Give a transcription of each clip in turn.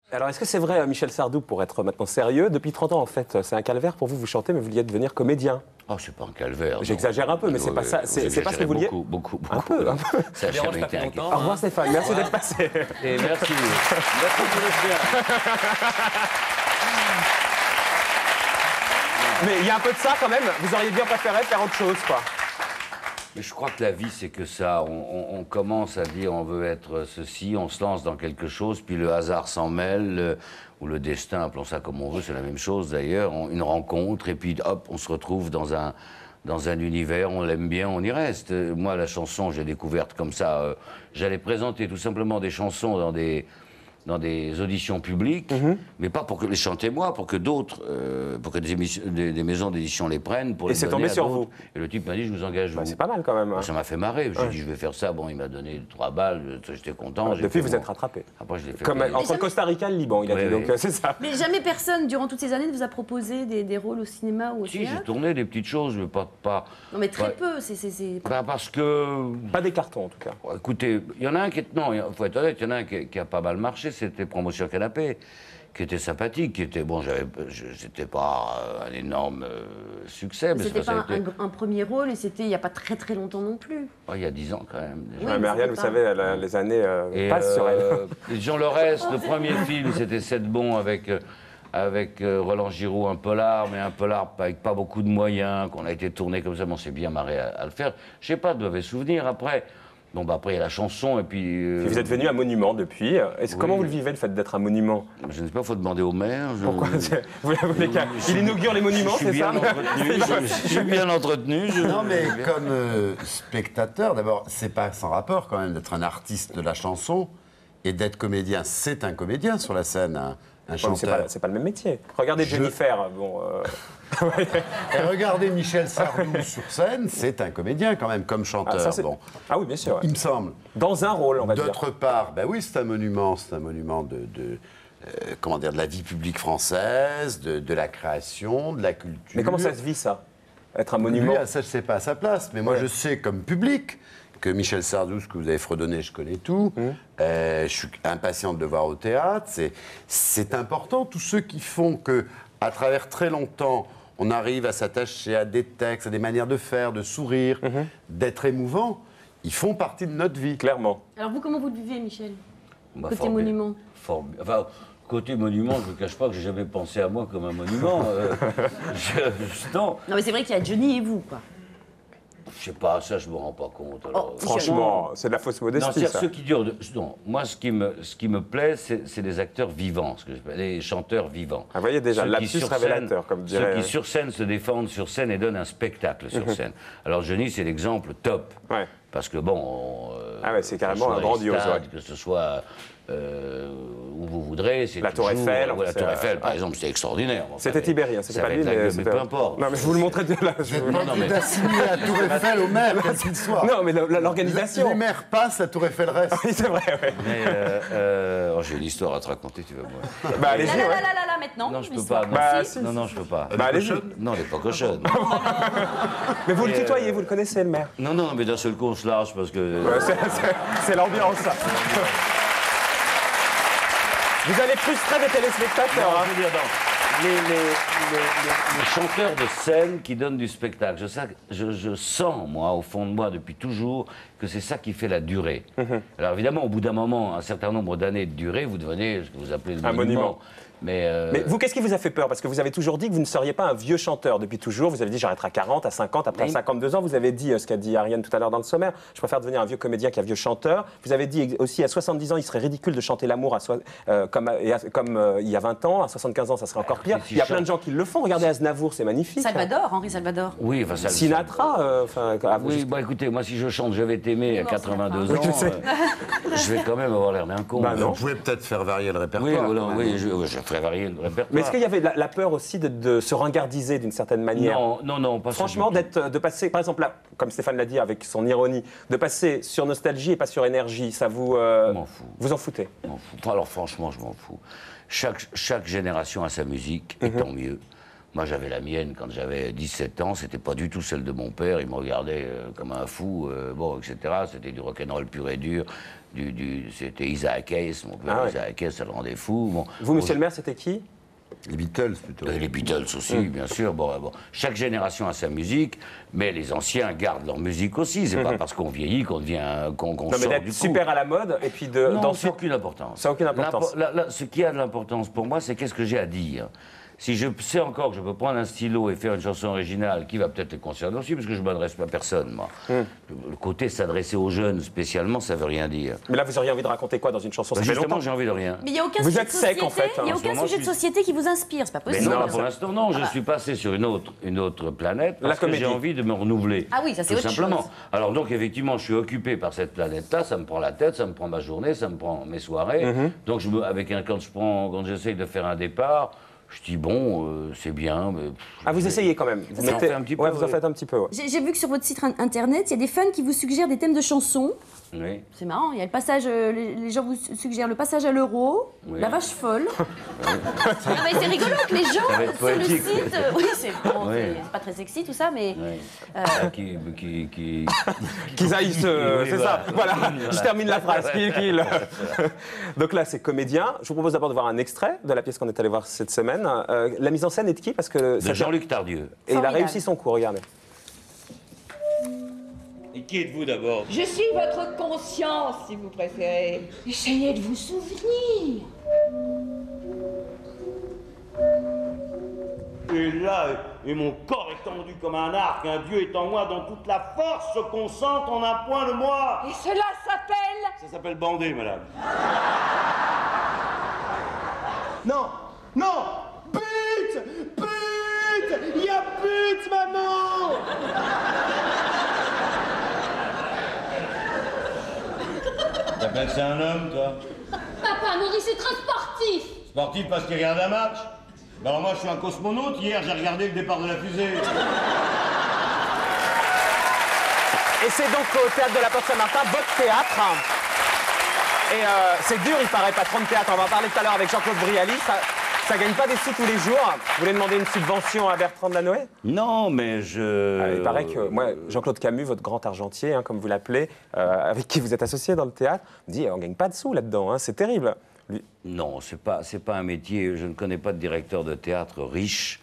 Alors, est-ce que c'est vrai, Michel Sardou, pour être maintenant sérieux, depuis 30 ans, en fait, c'est un calvaire pour vous, vous chantez, mais vous vouliez devenir comédien? Oh, c'est pas un calvaire. J'exagère un peu, mais c'est pas ça. C'est pas ce que vous vouliez. Beaucoup. Un peu. Ça a jamais été un Au revoir Stéphane, merci d'être passé. Et merci. Merci pour le faire. Mais il y a un peu de ça quand même. Vous auriez bien préféré faire autre chose, quoi. Mais je crois que la vie, c'est que ça. On commence à dire on veut être ceci, on se lance dans quelque chose, puis le hasard s'en mêle, ou le destin, appelons ça comme on veut, c'est la même chose d'ailleurs, une rencontre, et puis hop, on se retrouve dans un univers, on l'aime bien, on y reste. Moi, la chanson, j'ai découverte comme ça. J'allais présenter tout simplement des chansons dans des auditions publiques, mais pas pour que les chanter moi, pour que d'autres, pour que des maisons d'édition les prennent, pour et les c'est donner tombé à sur d'autres. vous. Et le type m'a dit, je vous engage vous. C'est pas mal quand même. Hein. Ça m'a fait marrer. J'ai dit, je vais faire ça. Bon, il m'a donné 3 balles, j'étais content. Depuis, vous êtes rattrapé. Après, je l'ai fait. Comme entre le Costa Rica et le Liban, il a dit, donc c'est ça. Mais jamais personne, durant toutes ces années, ne vous a proposé des rôles au cinéma ou au Si, théâtre? j'ai tourné des petites choses, mais pas... Non, mais très Ouais. peu. Parce que... Pas des cartons, en tout cas. Écoutez, il y en a un qui est... Non, il faut être honnête, il y en a un qui a pas mal marché, c'était Promotion Canapé, qui était sympathique, qui était... Bon, c'était pas un énorme succès, mais C'était pas ça a été... un premier rôle et c'était il n'y a pas très très longtemps non plus. Oh, il y a 10 ans, quand même, déjà. Oui, Ouais, mais Ariane, vous pas- savez, les années passent sur elle. Et Jean Lorès, le premier film, c'était 7 bons avec Roland Giraud, un polar, mais un polar avec pas beaucoup de moyens, qu'on a été tourné comme ça, mais on s'est bien marré à le faire. Je sais pas, de mauvais souvenirs après. Bon, bah après, il y a la chanson, et puis... Puis vous êtes devenu un monument depuis. Comment vous le vivez, le fait d'être un monument? Je ne sais pas, il faut demander au maire. Pourquoi vous voulez qu'il inaugure les monuments, c'est ça? Je suis bien entretenu. Non, mais comme spectateur, d'abord, c'est pas sans rapport quand même d'être un artiste de la chanson et d'être comédien. C'est un comédien sur la scène, un chanteur. C'est pas le même métier. Regardez Jennifer, bon... Et regardez Michel Sardou sur scène, c'est un comédien quand même, comme chanteur. Ah oui, bien sûr. Ouais. Il me semble. Dans un rôle, on va dire. D'autre part, ben oui, c'est un monument comment dire, de la vie publique française, de la création, de la culture. Mais comment ça se vit, ça? Être un monument? Lui, ça, je sais pas à sa place, mais moi, je sais comme public que Michel Sardou, ce que vous avez fredonné, je connais tout. Je suis impatient de le voir au théâtre. C'est important, tous ceux qui font que, à travers très longtemps, on arrive à s'attacher à des textes, à des manières de faire, de sourire, d'être émouvant. Ils font partie de notre vie. Clairement. Alors vous, comment vous le vivez, Michel? Bah, Côté monument. Enfin, côté monument, je ne cache pas que j'ai jamais pensé à moi comme un monument. Non, Non, mais c'est vrai qu'il y a Johnny et vous, quoi. je sais pas, ça je me rends pas compte. Alors. Franchement, c'est de la fausse Non, modestie, c'est-à-dire ça. ceux qui durent. Non, moi, ce qui me plaît, c'est les acteurs vivants, ce que j'appelle les chanteurs vivants. Ah, vous voyez déjà, Ceux qui, lapsus sur révélateur, scène- comme dirait... Ceux qui sur scène se défendent sur scène et donnent un spectacle sur scène. Alors Johnny, c'est l'exemple top. Ouais. Parce que bon. Ah ouais, c'est que ce carrément soit un les grandiose, stades, ouais. que ce soit où vous voudrez. C'est La Tour toujours- Eiffel, ouais, la c'est- Tour Eiffel, par ouais. exemple, c'est extraordinaire. Enfin, C'était mais Tibérien, c'était ça pas va lui, être la mais... gueule, mais peu importe. Non, mais je vous le montrais de là. Vous n'êtes Non, pas non, obligé mais- d'assigner la Tour Eiffel au maire, quel qu'il soit. Non, mais l'organisation... Les maires passent, la Tour Eiffel reste. Oui, c'est vrai, ouais. Mais oh, j'ai une histoire à te raconter, tu vas voir. Bah, allez-y, ouais. Là, maintenant. Non, je peux l'histoire. pas. Bah, Non, non, je peux pas. Bah, allez-y. Non, elle n'est pas cochonne. Mais vous le tutoyez, vous le connaissez, le maire. Non, non, mais d'un seul coup, on se lâche parce que... C'est l'ambiance, ça. Vous allez frustrer des téléspectateurs, Non, hein. je veux dire, non. Les chanteurs de scène qui donnent du spectacle, je sens, moi, au fond de moi, depuis toujours, que c'est ça qui fait la durée. Alors évidemment, au bout d'un moment, un certain nombre d'années de durée, vous devenez ce que vous appelez le Un monument. Mais vous, qu'est-ce qui vous a fait peur? Parce que vous avez toujours dit que vous ne seriez pas un vieux chanteur depuis toujours. Vous avez dit j'arrêterai à 40, à 50, après à 52 ans. Vous avez dit ce qu'a dit Ariane tout à l'heure dans le sommaire. Je préfère devenir un vieux comédien qu'un vieux chanteur. Vous avez dit aussi à 70 ans, il serait ridicule de chanter l'amour comme il y a 20 ans. À 75 ans, ça serait encore pire. si Il y a je plein de gens qui le font. Regardez Aznavour, c'est magnifique. Salvador, Henri Salvador. oui, enfin, ça... Sinatra, Oui, bah écoutez, moi, si je chante Je vais t'aimer à Non, 82 Oui, ans, je sais. je vais quand même avoir l'air d'un con. Bah non. Vous pouvez peut-être faire varier le Oui, répertoire. voilà, quand même. oui, je ferai varier le répertoire. Mais est-ce qu'il y avait la peur aussi de se ringardiser d'une certaine manière? Non, pas ça Franchement, du tout. de passer, par exemple, là, comme Stéphane l'a dit avec son ironie, de passer sur nostalgie et pas sur énergie, ça vous... m'en fous. Vous en foutez? Je m'en fous. Alors franchement, je m'en fous. Chaque génération a sa musique, et tant mieux. Moi, j'avais la mienne quand j'avais 17 ans. C'était pas du tout celle de mon père. Il me regardait comme un fou, bon, etc. C'était du rock'n'roll pur et dur. C'était Isaac Hayes. Mon père, Isaac Hayes, ça le rendait fou. Bon, Vous, monsieur le maire, c'était qui? Les Beatles, plutôt. Les Beatles aussi, bien sûr. Bon, chaque génération a sa musique, mais les anciens gardent leur musique aussi. C'est pas parce qu'on vieillit qu'on devient qu'on Non, mais sort d'être du coup. super à la mode et puis de Non, dans ça n'a aucune importance. Ça n'a aucune importance. Ce qui a de l'importance pour moi, c'est qu'est-ce que j'ai à dire. Si je sais encore que je peux prendre un stylo et faire une chanson originale qui va peut-être les concerner aussi, parce que je ne m'adresse pas à personne, moi. Le côté s'adresser aux jeunes spécialement, ça ne veut rien dire. Mais là, vous auriez envie de raconter quoi dans une chanson? Ça fait Justement, longtemps. j'ai envie de rien. Mais il n'y a aucun Vous sujet êtes de sec, société, en fait, hein. il n'y a En ce aucun moment, sujet de je suis- société qui vous inspire, c'est pas Mais possible. non, pour l'instant, non. Je suis passé sur une autre planète La parce que comédie. j'ai envie de me renouveler. Ah oui, ça, c'est tout autre simplement. chose. Alors donc, effectivement, je suis occupé par cette planète-là. Ça me prend la tête, ça me prend ma journée, ça me prend mes soirées. Donc, quand j'essaye de faire un départ, je dis bon, c'est bien. Mais, Ah, vous essayez quand même. Vous Ça en fait un petit peu, Ouais, vous en oui. faites un petit peu. Ouais. J'ai vu que sur votre site internet, il y a des fans qui vous suggèrent des thèmes de chansons. Oui. C'est marrant, il y a le passage, les gens vous suggèrent le passage à l'euro, Oui. la vache folle. Non, mais c'est rigolo que les gens Ça va être sur le poétique. site. Oui, c'est bon, Oui. c'est pas très sexy tout ça, mais. Oui. Qui... Qu'ils aillent se. Oui, C'est ça. Voilà. Je Voilà. termine la phrase. Donc là, c'est comédien. Je vous propose d'abord de voir un extrait de la pièce qu'on est allé voir cette semaine. La mise en scène est de qui? Parce que De Jean-Luc Tardieu. Et il a Formidable. réussi son coup. Regardez. Et qui êtes-vous d'abord? Je suis votre conscience, si vous préférez. Essayez de vous souvenir. Et là, et mon corps est tendu comme un arc, un dieu est en moi, dont toute la force se concentre en un point de moi. Et cela s'appelle... Ça s'appelle bander, madame. Non, non, pute, pute, il y a pute, maman. T'appelles ça un homme, toi? Papa, non, c'est très sportif. Sportif parce qu'il regarde un match? Ben alors moi, je suis un cosmonaute. Hier, j'ai regardé le départ de la fusée. Et c'est donc au Théâtre de la Porte Saint-Martin, votre théâtre. Et c'est dur, il paraît, patron de théâtre. On va en parler tout à l'heure avec Jean-Claude Brialy. Ça gagne pas des sous tous les jours. Vous voulez demander une subvention à Bertrand Delanoë? Non, mais Il paraît que moi, Jean-Claude Camus, votre grand argentier, hein, comme vous l'appelez, avec qui vous êtes associé dans le théâtre, me dit on gagne pas de sous là-dedans, hein, c'est terrible. Lui- Non, c'est pas un métier. Je ne connais pas de directeur de théâtre riche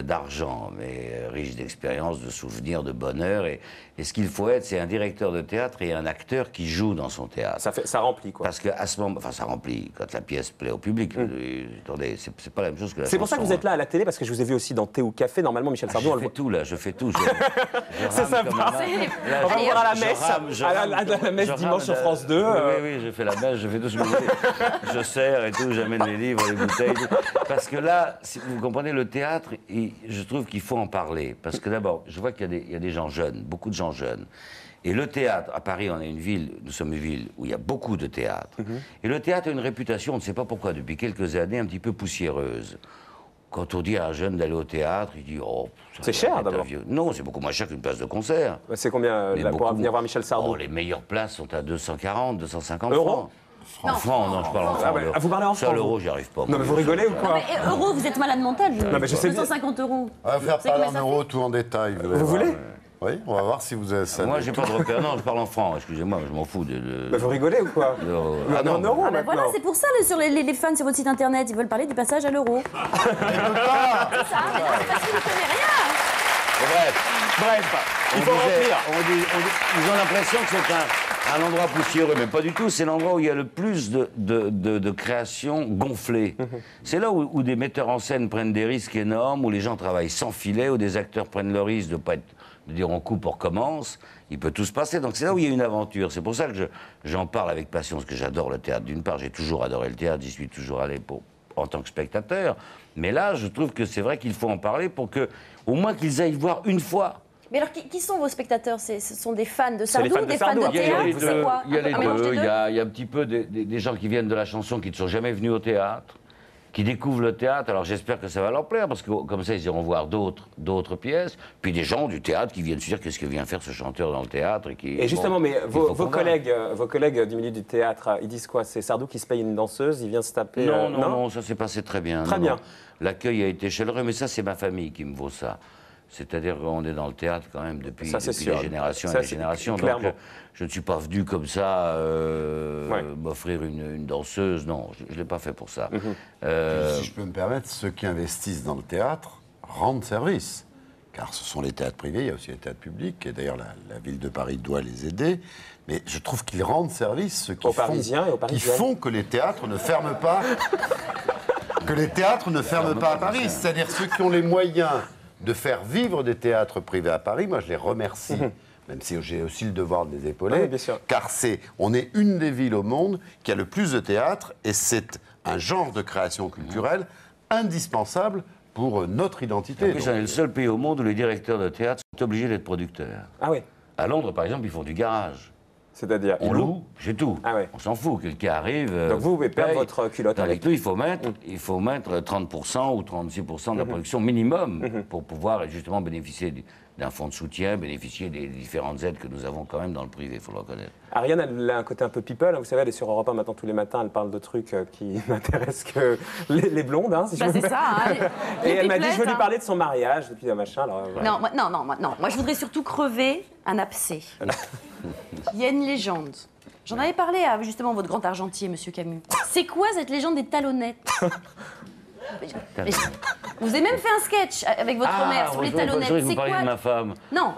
d'argent, mais riche d'expérience, de souvenirs, de bonheur. Et ce qu'il faut être, c'est un directeur de théâtre et un acteur qui joue dans son théâtre. Ça remplit, quoi. Parce qu'à ce moment, enfin, ça remplit quand la pièce plaît au public. Attendez, c'est pas la même chose que la C'est pour ça que chanson, vous êtes là à la télé, parce que je vous ai vu aussi dans Thé ou Café. Normalement, Michel Sardou, on Je le fais voit. tout là, je fais tout. C'est rame sympa. comme un- Là, On va vous voir à la je messe, rame, je à rame la messe je dimanche rame, sur France 2. Oui, je fais la messe, je fais tout ce que vous voulez. Je sers et tout, j'amène les livres, les bouteilles. Tout. Parce que là, si vous comprenez, le théâtre, je trouve qu'il faut en parler. Parce que d'abord, je vois qu'il y a des gens jeunes, beaucoup de gens jeunes. Et le théâtre, à Paris, nous sommes une ville où il y a beaucoup de théâtre. Et le théâtre a une réputation, on ne sait pas pourquoi, depuis quelques années, un petit peu poussiéreuse. Quand on dit à un jeune d'aller au théâtre, il dit oh, ça C'est va cher, être un d'abord. vieux. Non, c'est beaucoup moins cher qu'une place de concert. C'est combien Mais là, pour beaucoup- venir voir Michel Sardou? Oh, les meilleures places sont à 240, 250 Euros francs. En francs, non, je parle en francs. vous parlez en Ça, francs, l'euro, vous j'y arrive pas. Non, moi, mais vous je- rigolez ou quoi? Mais euro, vous êtes malade mental. Non, mais je sais bien. 250 euros. On va faire C'est parler combien en ça euros tout en détail. Vous voulez? Oui, on va voir si vous avez ça. Moi, j'ai pas de repère. Non, je parle en francs, excusez-moi, je m'en fous de. Bah, vous rigolez ou quoi? l'euro. Ah non, en euros Ah ben maintenant. voilà, c'est pour ça sur les fans sur votre site internet, ils veulent parler du passage à l'euro. C'est ça, mais non, c'est parce qu'ils ne connaissent rien. Bref, il On faut disait- remplir. ils ont l'impression que c'est un endroit poussiéreux, mais pas du tout. C'est l'endroit où il y a le plus de créations gonflées. C'est là où des metteurs en scène prennent des risques énormes, où les gens travaillent sans filet, où des acteurs prennent le risque de dire on coupe, on recommence. Il peut tout se passer. Donc c'est là où il y a une aventure. C'est pour ça que j'en parle avec passion, parce que j'adore le théâtre. D'une part, j'ai toujours adoré le théâtre, j'y suis toujours allé en tant que spectateur. Mais là, je trouve que c'est vrai qu'il faut en parler pour que, au moins qu'ils aillent voir une fois. Mais alors, qui sont vos spectateurs? Ce sont des fans de C'est les Sardou, fans de des fans Sardou. de Il y a théâtre? les C'est deux, quoi? il y a les Un mélange deux. des Il y a un petit peu des gens qui viennent de la chanson qui ne sont jamais venus au théâtre. qui découvrent le théâtre. Alors j'espère que ça va leur plaire, parce que comme ça, ils iront voir d'autres pièces. Puis des gens du théâtre qui viennent se dire qu'est-ce que vient faire ce chanteur dans le théâtre. Et justement, mais vos collègues du milieu du théâtre, ils disent quoi? C'est Sardou qui se paye une danseuse, il vient se taper... Non, ça s'est passé très bien. Très bien. L'accueil a été chaleureux, mais ça, c'est ma famille qui me vaut ça. C'est-à-dire qu'on est dans le théâtre quand même depuis les générations et les générations. Donc je ne suis pas venu comme ça m'offrir une danseuse. Non, je ne l'ai pas fait pour ça. Si je peux me permettre, ceux qui investissent dans le théâtre rendent service. Car ce sont les théâtres privés, il y a aussi les théâtres publics. Et d'ailleurs, la ville de Paris doit les aider. Mais je trouve qu'ils rendent service, ceux qui font que les théâtres ne ferment pas. Que les théâtres ne ferment pas à Paris. C'est-à-dire ceux qui ont les moyens de faire vivre des théâtres privés à Paris, moi je les remercie, même si j'ai aussi le devoir de les épauler, oui, bien sûr. Car on est une des villes au monde qui a le plus de théâtres, et c'est un genre de création culturelle indispensable pour notre identité. En plus, on est le seul pays au monde où les directeurs de théâtre sont obligés d'être producteurs. Ah oui. À Londres, par exemple, ils font du garage. C'est-à-dire, on loue, c'est tout. Ah ouais. On s'en fout, quelqu'un arrive. Donc vous pouvez perdre votre culotte avec nous. Il faut mettre 30% ou 36% de la production minimum pour pouvoir justement bénéficier d'un fonds de soutien, bénéficier des différentes aides que nous avons quand même dans le privé, il faut le reconnaître. Ariane, elle a un côté un peu people. Hein, vous savez, elle est sur Europe 1 maintenant tous les matins. Elle parle de trucs qui n'intéressent que les blondes, hein, si je veux c'est ça. Hein, et elle m'a dit, je veux lui parler de son mariage, depuis un machin. Alors, voilà. Non. Moi, je voudrais surtout crever un abcès. Il y a une légende. J'en avais parlé à justement votre grand argentier, Monsieur Camus. C'est quoi cette légende des talonnettes? Vous avez même fait un sketch avec votre mère sur les talonnettes. C'est quoi? De ma femme. Non,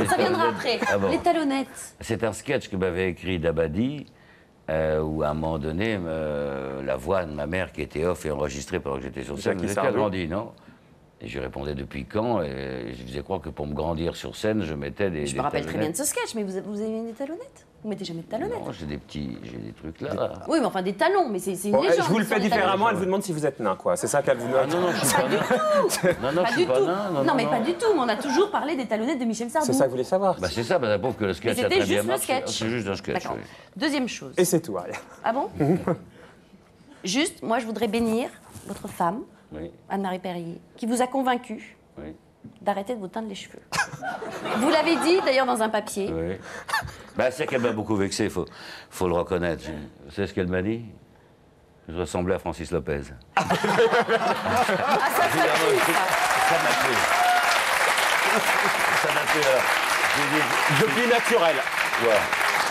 ça viendra après. Ah bon. Les talonnettes. C'est un sketch que m'avait écrit Dabadi, où à un moment donné, la voix de ma mère qui était off et enregistrée pendant que j'étais sur scène, vous étiez agrandi, non? Et je répondais depuis quand, et je faisais croire que pour me grandir sur scène, je mettais des. Je me rappelle très bien de ce sketch, mais vous avez des talonnettes? Vous mettez jamais de talonnettes? Non, j'ai des trucs là. Oui, mais enfin des talons, mais c'est une légende. Je vous le fais différemment, elle vous demande si vous êtes nain, quoi. C'est ça qu'elle vous demande. Ah non, je suis pas nain. Non, je suis pas nain. Non, mais pas du tout. Mais on a toujours parlé des talonnettes de Michel Sardou. C'est ça que vous voulez savoir. Bah c'est ça, la pauvre que le sketch a très bien marché. C'est juste un sketch. Oui. Deuxième chose. Et c'est tout, Ariane. Ah bon? Juste, moi, je voudrais bénir votre femme, Anne-Marie Perrier, qui vous a convaincu d'arrêter de vous teindre les cheveux. Vous l'avez dit d'ailleurs dans un papier. Oui. Bah, c'est qu'elle m'a beaucoup vexé, faut le reconnaître. Vous savez ce qu'elle m'a dit? Je ressemblais à Francis Lopez. Ah, ça m'a plu. Ça m'a plu. Depuis naturel. Ouais.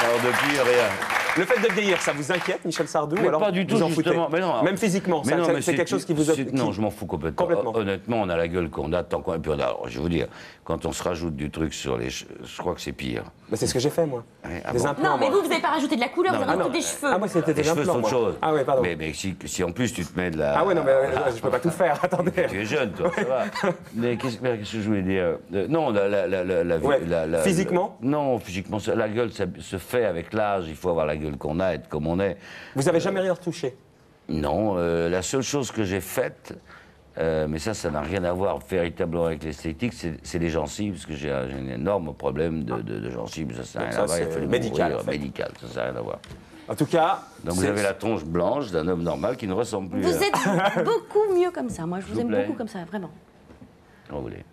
Alors depuis, rien. Le fait de vieillir, ça vous inquiète, Michel Sardou? Mais alors pas du tout, vous en justement. foutez. Mais non, même physiquement, c'est quelque chose qui vous... Non, je m'en fous complètement. Honnêtement, on a la gueule qu'on a tant qu'on... Et puis je vais vous dire, quand on se rajoute du truc sur les... Je crois que c'est pire. Bah, c'est ce que j'ai fait, moi. Des implants, non, mais vous n'avez pas rajouté de la couleur, vous avez rajouté des cheveux. Ah, moi, c'était des implants, cheveux, c'est autre chose. Ah oui, pardon. Mais si en plus tu te mets de la... Ah oui, non, mais je peux pas tout faire, attendez. Tu es jeune, toi, ça va. Mais qu'est-ce que je voulais dire? Non, physiquement? Non, physiquement, la gueule, ça se fait avec l'âge. Il faut avoir la gueule qu'on a, être comme on est. Vous avez jamais rien retouché? Non, la seule chose que j'ai faite, mais ça n'a rien à voir véritablement avec l'esthétique, c'est les gencives, parce que j'ai un énorme problème de gencives. Ça n'a rien à voir, il a fallu médical. Médical, ça n'a rien à voir. En tout cas... Donc vous avez la tronche blanche d'un homme normal qui ne ressemble plus Vous êtes beaucoup mieux comme ça. Moi, je vous aime beaucoup comme ça, vraiment. Quand vous voulez.